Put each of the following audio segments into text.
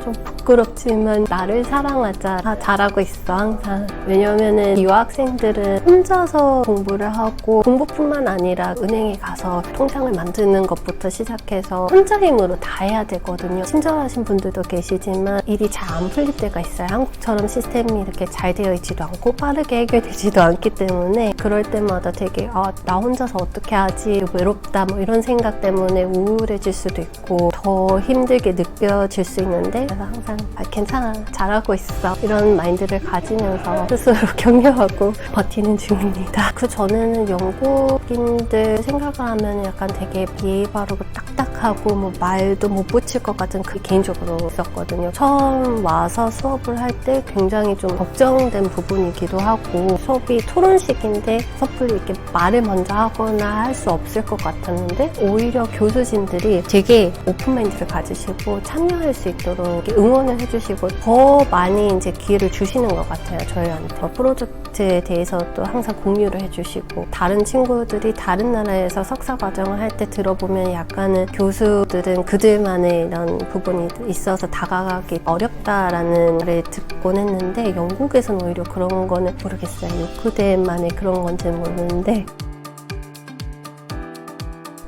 좀 부끄럽지만 나를 사랑하자. 다 잘하고 있어 항상. 왜냐면은 유학생들은 혼자서 공부를 하고 공부뿐만 아니라 은행에 가서 통장을 만드는 것부터 시작해서 혼자 힘으로 다 해야 되거든요. 친절하신 분들도 계시지만 일이 잘 안 풀릴 때가 있어요. 한국처럼 시스템이 이렇게 잘 되어 있지도 않고 빠르게 해결되지도 않기 때문에 그럴 때마다 되게 나 혼자서 어떻게 하지? 외롭다 뭐 이런 생각 때문에 우울해질 수도 있고 더 힘들게 느껴질 수 있는데 그래서 항상 괜찮아 잘하고 있어 이런 마인드를 가지면서 스스로 격려하고 버티는 중입니다. 그 전에는 영국인들 생각을 하면 약간 되게 예의 바르고 딱딱하고 뭐 말도 못 붙일 것 같은 그 개인적으로 있었거든요. 처음 와서 수업을 할 때 굉장히 좀 걱정된 부분이기도 하고 수업이 토론식인데 섣불리 이렇게 말을 먼저 하거나 할 수 없을 것 같았는데 오히려 교수진들이 되게 오픈마인드를 가지시고 참여할 수 있도록 응원을 해주시고 더 많이 이제 기회를 주시는 것 같아요. 저희한테 프로젝트에 대해서도 항상 공유를 해주시고 다른 친구들이 다른 나라에서 석사 과정을 할 때 들어보면 약간은 교수들은 그들만의 이런 부분이 있어서 다가가기 어렵다라는 말을 듣곤 했는데 영국에서는 오히려 그런 거는 모르겠어요. 요크대만의 그런 건지 모르는데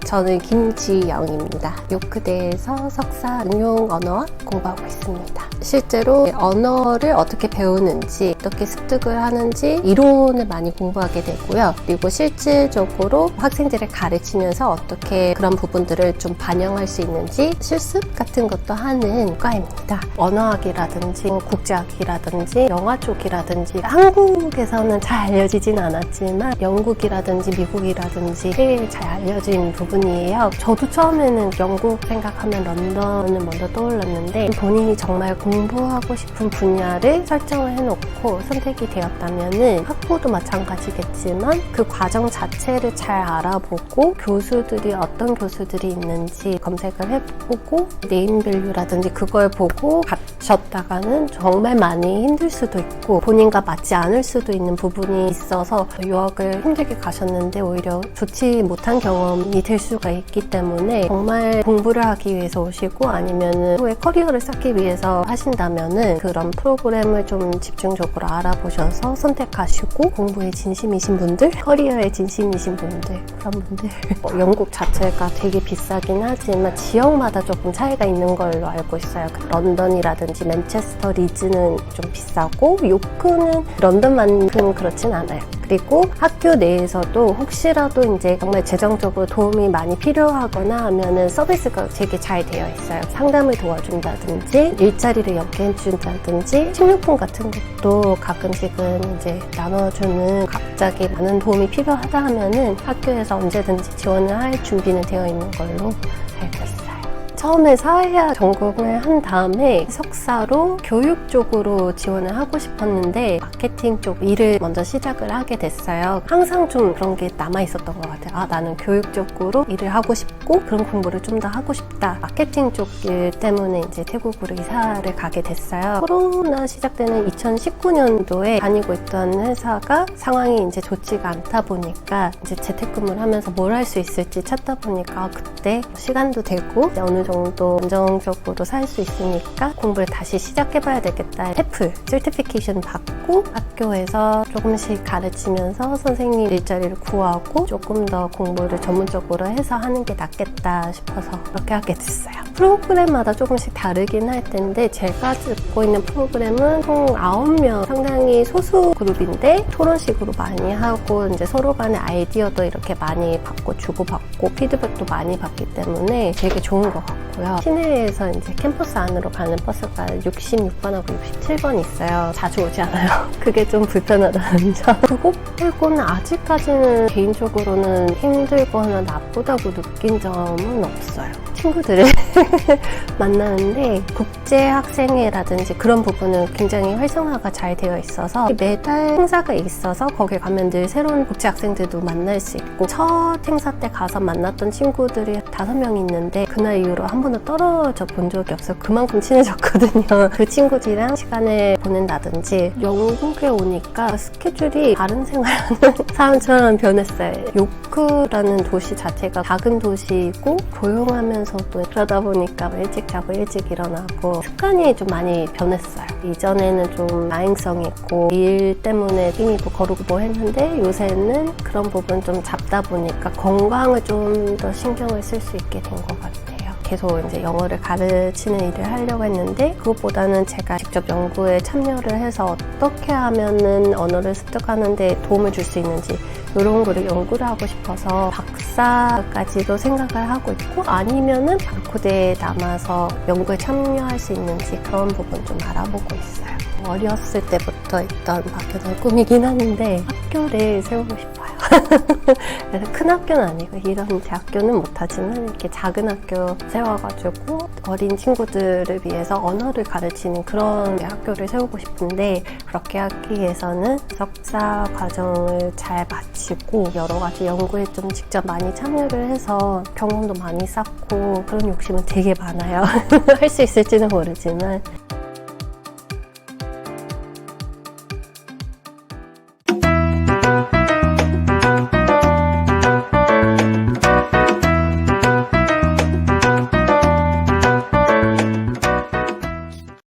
저는 김지영입니다. 요크대에서 석사 응용 언어학 공부하고 있습니다. 실제로 언어를 어떻게 배우는지, 어떻게 습득을 하는지 이론을 많이 공부하게 되고요. 그리고 실질적으로 학생들을 가르치면서 어떻게 그런 부분들을 좀 반영할 수 있는지 실습 같은 것도 하는 과입니다. 언어학이라든지 국제학이라든지 영화 쪽이라든지 한국에서는 잘 알려지진 않았지만 영국이라든지 미국이라든지 해외에 잘 알려진 부분이에요. 저도 처음에는 영국 생각하면 런던을 먼저 떠올랐는데 본인이 정말 공부하고 싶은 분야를 설정을 해놓고 선택이 되었다면은 학부도 마찬가지겠지만 그 과정 자체를 잘 알아보고 교수들이 어떤 교수들이 있는지 검색을 해보고 네임밸류라든지 그걸 보고 가셨다가는 정말 많이 힘들 수도 있고 본인과 맞지 않을 수도 있는 부분이 있어서 유학을 힘들게 가셨는데 오히려 좋지 못한 경험이 될 수가 있기 때문에 정말 공부를 하기 위해서 오시고 아니면은 후에 커리어를 쌓기 위해서 하신다면은 그런 프로그램을 좀 집중적으로 알아보셔서 선택하시고 공부에 진심이신 분들, 커리어에 진심이신 분들 그런 분들 영국 자체가 되게 비싸긴 하지만 지역마다 조금 차이가 있는 걸로 알고 있어요. 런던이라든지 맨체스터, 리즈는 좀 비싸고 요크는 런던만큼 그렇진 않아요. 그리고 학교 내에서도 혹시라도 이제 정말 재정적으로 도움이 많이 필요하거나 하면은 서비스가 되게 잘 되어 있어요. 상담을 도와준다든지 일자리를 연계해준다든지 식료품 같은 것도 가끔씩은 이제 나눠주는 갑자기 많은 도움이 필요하다 하면은 학교에서 언제든지 지원을 할 준비는 되어 있는 걸로 알고 있어요. 처음에 사회학 전공을 한 다음에 석사로 교육 쪽으로 지원을 하고 싶었는데 마케팅 쪽 일을 먼저 시작을 하게 됐어요. 항상 좀 그런 게 남아 있었던 것 같아요. 나는 교육 쪽으로 일을 하고 싶고 그런 공부를 좀 더 하고 싶다. 마케팅 쪽 일 때문에 이제 태국으로 이사를 가게 됐어요. 코로나 시작되는 2019년도에 다니고 있던 회사가 상황이 이제 좋지가 않다 보니까 이제 재택근무를 하면서 뭘 할 수 있을지 찾다 보니까 그때 시간도 되고 어느 정도 안정적으로 살 수 있으니까 공부를 다시 시작해봐야 되겠다. TEFL, certification 받고 학교에서 조금씩 가르치면서 선생님 일자리를 구하고 조금 더 공부를 전문적으로 해서 하는 게 낫겠다 싶어서 그렇게 하게 됐어요. 프로그램마다 조금씩 다르긴 할 텐데 제가 듣고 있는 프로그램은 총 9명 상당히 소수 그룹인데 토론식으로 많이 하고 이제 서로 간의 아이디어도 이렇게 많이 받고 주고받고 피드백도 많이 받기 때문에 되게 좋은 것 같고요. 시내에서 이제 캠퍼스 안으로 가는 버스가 66번하고 67번 있어요. 자주 오지 않아요. 그게 좀 불편하다는 점. 그거 빼고는 아직까지는 개인적으로는 힘들거나 나쁘다고 느낀 점은 없어요. 친구들을 만나는데 국제학생회라든지 그런 부분은 굉장히 활성화가 잘 되어 있어서 매달 행사가 있어서 거기 가면 늘 새로운 국제학생들도 만날 수 있고 첫 행사 때 가서 만났던 친구들이 5명 있는데 그날 이후로 한 번도 떨어져 본 적이 없어요. 그만큼 친해졌거든요. 그 친구들이랑 시간을 보낸다든지 영국에 오니까 스케줄이 다른 생활하는 사람처럼 변했어요. 요크라는 도시 자체가 작은 도시이고 조용하면서 하면서도 그러다 보니까 일찍 자고 일찍 일어나고 습관이 좀 많이 변했어요. 이전에는 좀 야행성이 있고 일 때문에 뛰고 거르고 뭐 했는데 요새는 그런 부분 좀 잡다 보니까 건강을 좀 더 신경을 쓸 수 있게 된 것 같아요. 계속 이제 영어를 가르치는 일을 하려고 했는데 그것보다는 제가 직접 연구에 참여를 해서 어떻게 하면은 언어를 습득하는 데 도움을 줄 수 있는지 이런 거를 연구를 하고 싶어서 박사까지도 생각을 하고 있고 아니면은 바코드에 남아서 연구에 참여할 수 있는지 그런 부분 좀 알아보고 있어요. 어렸을 때부터 있던 박교는 꿈이긴 한데 학교를 세우고 싶어요. 그래서 큰 학교는 아니고 이런 대학교는 못하지만 이렇게 작은 학교 세워가지고 어린 친구들을 위해서 언어를 가르치는 그런 학교를 세우고 싶은데 그렇게 하기 위해서는 석사 과정을 잘 마치고 여러 가지 연구에 좀 직접 많이 참여를 해서 경험도 많이 쌓고 그런 욕심은 되게 많아요. 할 수 있을지는 모르지만